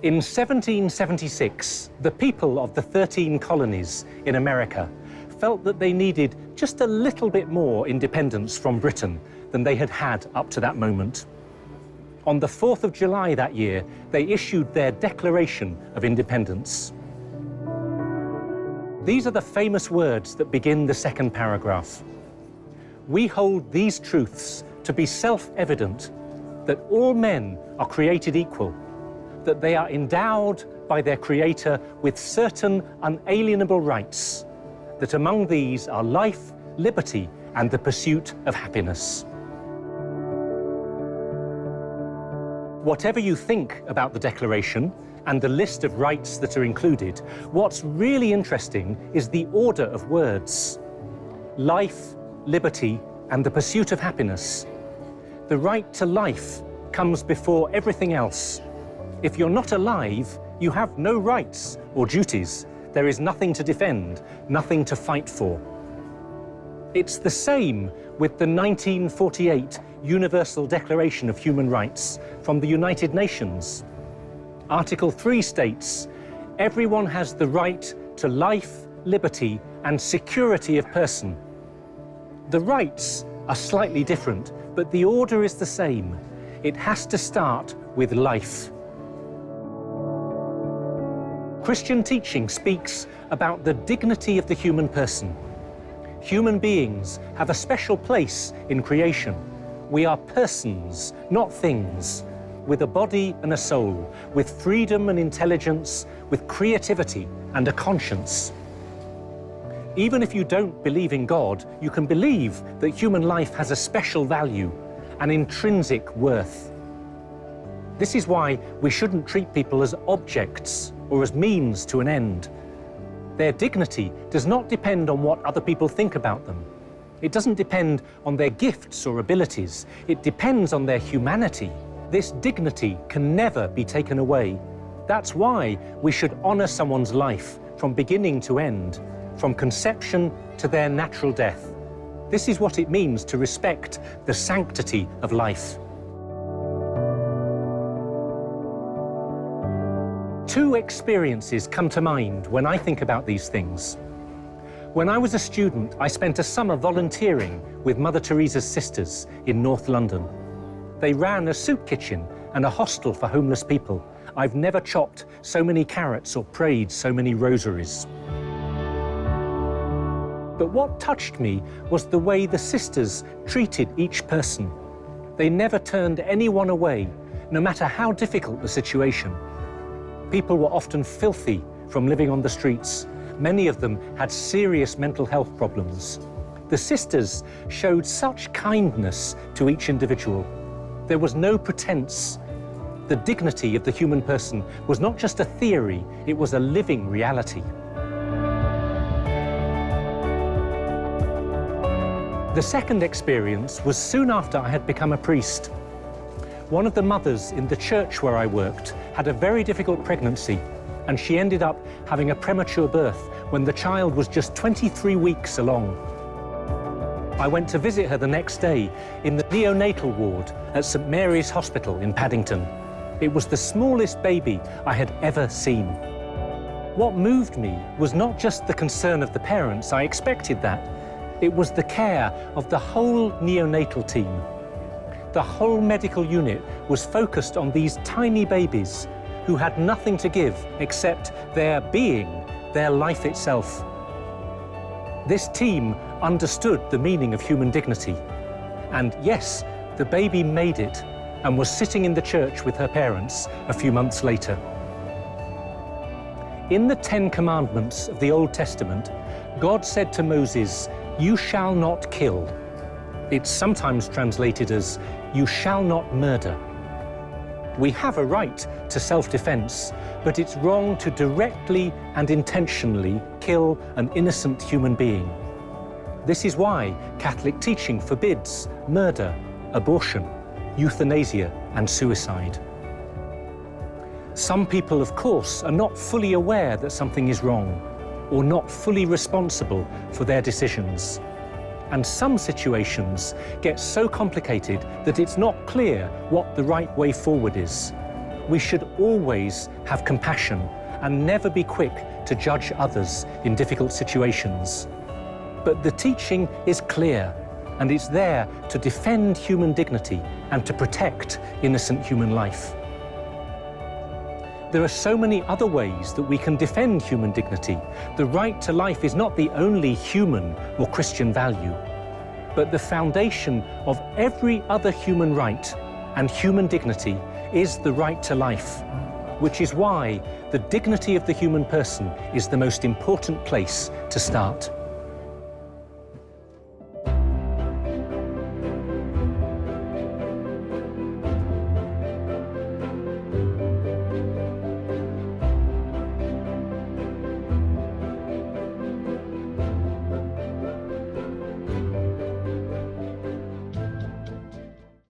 In 1776, the people of the 13 colonies in America felt that they needed just a little bit more independence from Britain than they had had up to that moment. On the 4th of July that year, they issued their Declaration of Independence. These are the famous words that begin the second paragraph. We hold these truths to be self-evident, that all men are created equal, that they are endowed by their Creator with certain unalienable rights, that among these are life, liberty, and the pursuit of happiness. Whatever you think about the Declaration and the list of rights that are included, what's really interesting is the order of words. Life, liberty, and the pursuit of happiness. The right to life comes before everything else. If you're not alive, you have no rights or duties. There is nothing to defend, nothing to fight for. It's the same with the 1948 Universal Declaration of Human Rights from the United Nations. Article 3 states, everyone has the right to life, liberty, and security of person. The rights are slightly different, but the order is the same. It has to start with life. Christian teaching speaks about the dignity of the human person. Human beings have a special place in creation. We are persons, not things, with a body and a soul, with freedom and intelligence, with creativity and a conscience. Even if you don't believe in God, you can believe that human life has a special value, an intrinsic worth. This is why we shouldn't treat people as objects or as means to an end. Their dignity does not depend on what other people think about them. It doesn't depend on their gifts or abilities. It depends on their humanity. This dignity can never be taken away. That's why we should honor someone's life from beginning to end, from conception to their natural death. This is what it means to respect the sanctity of life. Two experiences come to mind when I think about these things. When I was a student, I spent a summer volunteering with Mother Teresa's sisters in North London. They ran a soup kitchen and a hostel for homeless people. I've never chopped so many carrots or prayed so many rosaries. But what touched me was the way the sisters treated each person. They never turned anyone away, no matter how difficult the situation. People were often filthy from living on the streets. Many of them had serious mental health problems. The sisters showed such kindness to each individual. There was no pretense. The dignity of the human person was not just a theory, it was a living reality. The second experience was soon after I had become a priest. One of the mothers in the church where I worked had a very difficult pregnancy, and she ended up having a premature birth when the child was just 23 weeks along. I went to visit her the next day in the neonatal ward at St. Mary's Hospital in Paddington. It was the smallest baby I had ever seen. What moved me was not just the concern of the parents, I expected that. It was the care of the whole neonatal team. The whole medical unit was focused on these tiny babies who had nothing to give except their being, their life itself. This team understood the meaning of human dignity. And yes, the baby made it and was sitting in the church with her parents a few months later. In the 10 Commandments of the Old Testament, God said to Moses, "You shall not kill." It's sometimes translated as, "You shall not murder." We have a right to self-defense, but it's wrong to directly and intentionally kill an innocent human being. This is why Catholic teaching forbids murder, abortion, euthanasia, and suicide. Some people, of course, are not fully aware that something is wrong, or not fully responsible for their decisions. And some situations get so complicated that it's not clear what the right way forward is. we should always have compassion and never be quick to judge others in difficult situations. But the teaching is clear, and it's there to defend human dignity and to protect innocent human life. There are so many other ways that we can defend human dignity. The right to life is not the only human or Christian value, but the foundation of every other human right and human dignity is the right to life, which is why the dignity of the human person is the most important place to start.